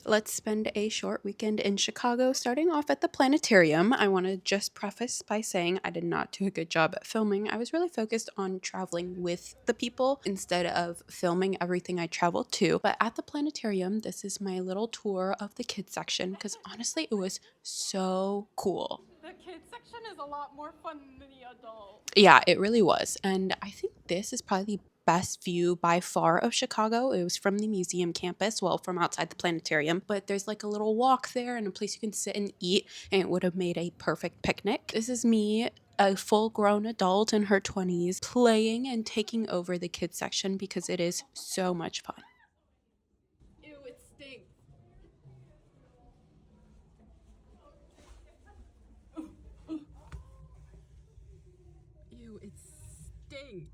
Let's spend a short weekend in Chicago, starting off at the planetarium. I want to just preface by saying I did not do a good job at filming. I was really focused on traveling with the people instead of filming everything I traveled to. But at the planetarium, this is my little tour of the kids section because honestly, it was so cool. The kids section is a lot more fun than the adult. Yeah, it really was. And I think this is probably the best view by far of Chicago. It was from the museum campus, well, from outside the planetarium, but there's like a little walk there and a place you can sit and eat, and it would have made a perfect picnic. This is me, a full grown adult in her 20s, playing and taking over the kids section because it is so much fun. Ew, it stinks. Ew, it stinks.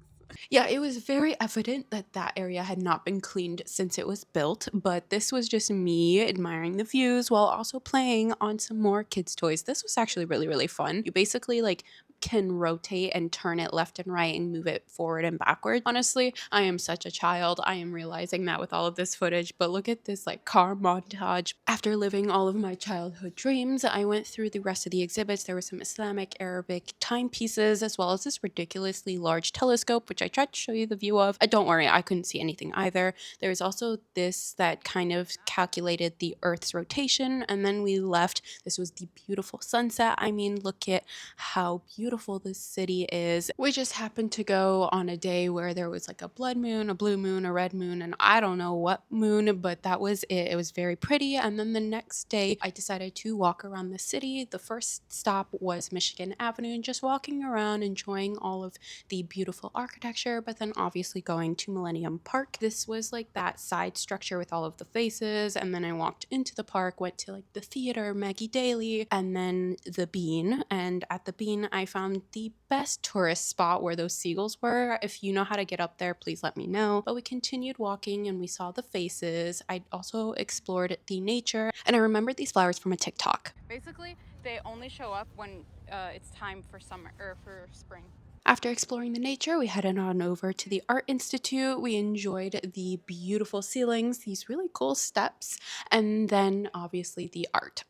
Yeah, it was very evident that that area had not been cleaned since it was built, but this was just me admiring the views while also playing on some more kids' toys. This was actually really, really fun. You basically like can rotate and turn it left and right and move it forward and backward. Honestly, I am such a child. I am realizing that with all of this footage, but look at this like car montage. After living all of my childhood dreams, I went through the rest of the exhibits. There were some Islamic, Arabic timepieces, as well as this ridiculously large telescope, which I tried to show you the view of. Don't worry, I couldn't see anything either. There was also this that kind of calculated the Earth's rotation, and then we left. This was the beautiful sunset. I mean, look at how beautiful this city is. We just happened to go on a day where there was like a blood moon, a blue moon, a red moon, and I don't know what moon, but that was it. It was very pretty. And then the next day, I decided to walk around the city. The first stop was Michigan Avenue, and just walking around, enjoying all of the beautiful architecture, but then obviously going to Millennium Park. This was like that side structure with all of the faces, and then I walked into the park, went to like the theater, Maggie Daly, and then the Bean. And at the Bean, I found the best tourist spot where those seagulls were. If you know how to get up there, please let me know. But we continued walking and we saw the faces. I also explored the nature, and I remembered these flowers from a TikTok. Basically, they only show up when it's time for summer or for spring. After exploring the nature, we headed on over to the Art Institute. We enjoyed the beautiful ceilings, these really cool steps, and then obviously the art.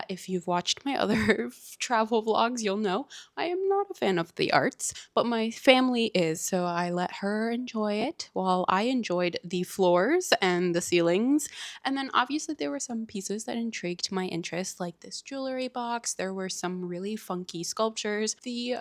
If you've watched my other travel vlogs, you'll know I am not a fan of the arts, but my family is, so I let her enjoy it while I enjoyed the floors and the ceilings. And then obviously there were some pieces that intrigued my interest, like this jewelry box. There were some really funky sculptures. The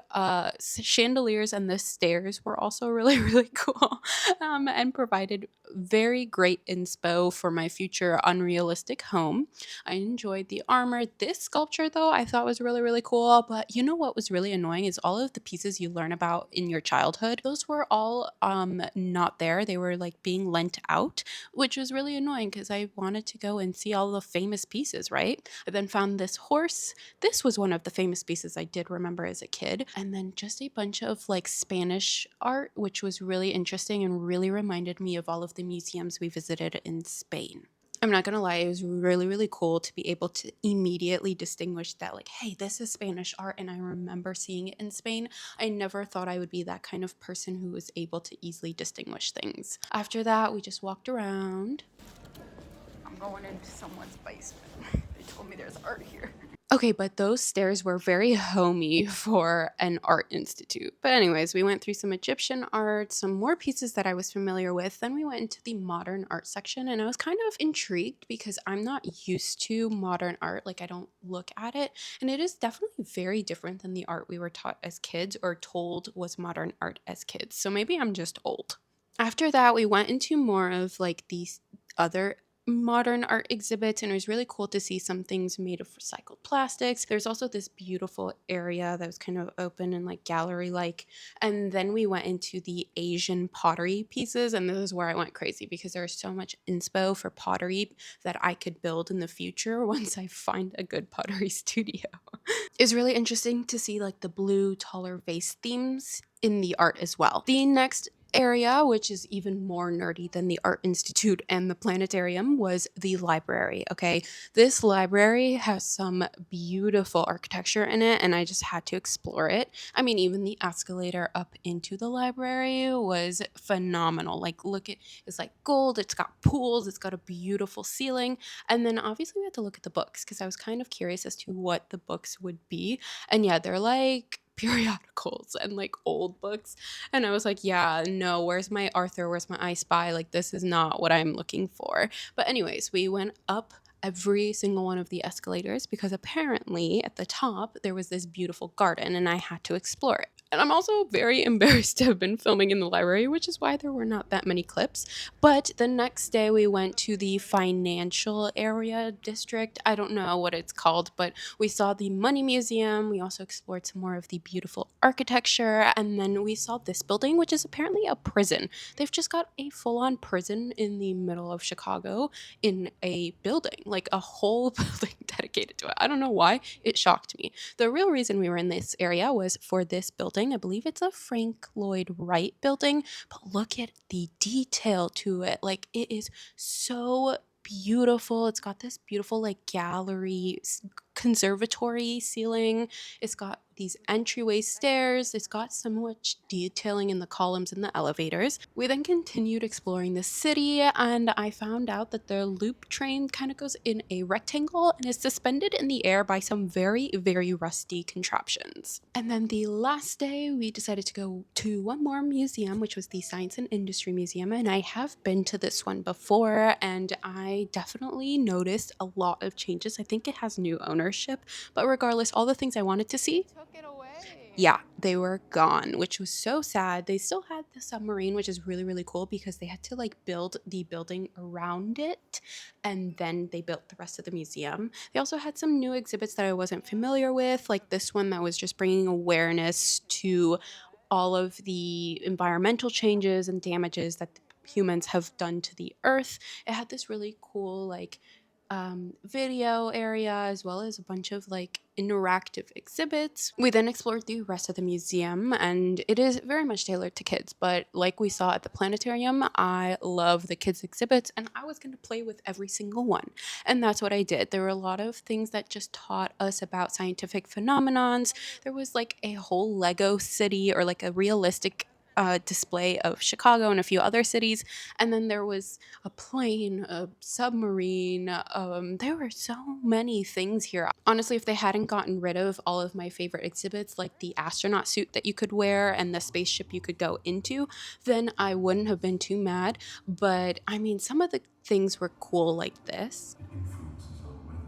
chandeliers and the stairs were also really, really cool, and provided very great inspo for my future unrealistic home. I enjoyed the armor. This sculpture, though, I thought was really, really cool. But you know what was really annoying is all of the pieces you learn about in your childhood, those were all not there. They were like being lent out, which was really annoying because I wanted to go and see all the famous pieces, right? I then found this horse. This was one of the famous pieces I did remember as a kid. And then just a bunch of like Spanish art, which was really interesting and really reminded me of all of the museums we visited in Spain. I'm not gonna lie, it was really, really cool to be able to immediately distinguish that, like, hey, this is Spanish art, and I remember seeing it in Spain. I never thought I would be that kind of person who was able to easily distinguish things. After that, we just walked around. I'm going into someone's basement. They told me there's art here. Okay, but those stairs were very homey for an art institute. But, anyways, we went through some Egyptian art, some more pieces that I was familiar with. Then we went into the modern art section, and I was kind of intrigued because I'm not used to modern art. Like, I don't look at it. And it is definitely very different than the art we were taught as kids or told was modern art as kids. So maybe I'm just old. After that, we went into more of like these other modern art exhibits, and it was really cool to see some things made of recycled plastics. There's also this beautiful area that was kind of open and like gallery like. And then we went into the Asian pottery pieces, and this is where I went crazy because there's so much inspo for pottery that I could build in the future once I find a good pottery studio. It's really interesting to see like the blue taller vase themes in the art as well. The next area, which is even more nerdy than the Art Institute and the planetarium, was the library. Okay, this library has some beautiful architecture in it, and I just had to explore it. I mean, even the escalator up into the library was phenomenal. Like, look at it's like gold, it's got pools, it's got a beautiful ceiling. And then obviously we had to look at the books because I was kind of curious as to what the books would be. And yeah, they're like periodicals and like old books. And I was like, yeah, no, where's my Arthur? Where's my I Spy? Like, this is not what I'm looking for. But, anyways, we went up every single one of the escalators because apparently at the top there was this beautiful garden and I had to explore it. And I'm also very embarrassed to have been filming in the library, which is why there were not that many clips. But the next day we went to the financial area district. I don't know what it's called, but we saw the Money Museum. We also explored some more of the beautiful architecture. And then we saw this building, which is apparently a prison. They've just got a full on prison in the middle of Chicago in a building, like a whole building dedicated to it. I don't know why. It shocked me. The real reason we were in this area was for this building. I believe it's a Frank Lloyd Wright building, but look at the detail to it. Like, it is so beautiful. It's got this beautiful like gallery conservatory ceiling. It's got these entryway stairs. It's got so much detailing in the columns and the elevators. We then continued exploring the city, and I found out that the loop train kind of goes in a rectangle and is suspended in the air by some very, very rusty contraptions. And then the last day, we decided to go to one more museum, which was the Science and Industry Museum. And I have been to this one before, and I definitely noticed a lot of changes. I think it has new ownership, but regardless, all the things I wanted to see, Took it away. yeah, they were gone, which was so sad. They still had the submarine, which is really, really cool because they had to like build the building around it and then they built the rest of the museum. They also had some new exhibits that I wasn't familiar with, like this one that was just bringing awareness to all of the environmental changes and damages that humans have done to the earth. It had this really cool, like, video area as well as a bunch of like interactive exhibits. We then explored the rest of the museum and it is very much tailored to kids, but like we saw at the planetarium, I love the kids exhibits and I was going to play with every single one. And that's what I did. There were a lot of things that just taught us about scientific phenomenons. There was like a whole Lego city or like a realistic display of Chicago and a few other cities. And then there was a plane, a submarine. There were so many things here. Honestly, if they hadn't gotten rid of all of my favorite exhibits, like the astronaut suit that you could wear and the spaceship you could go into, then I wouldn't have been too mad. But I mean, some of the things were cool, like this. Influences on weather.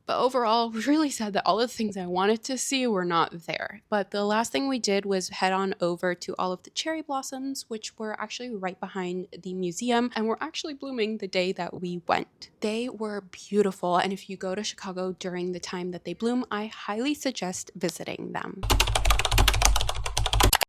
But overall, really sad that all of the things I wanted to see were not there. But the last thing we did was head on over to all of the cherry blossoms, which were actually right behind the museum and were actually blooming the day that we went. They were beautiful, and if you go to Chicago during the time that they bloom, I highly suggest visiting them.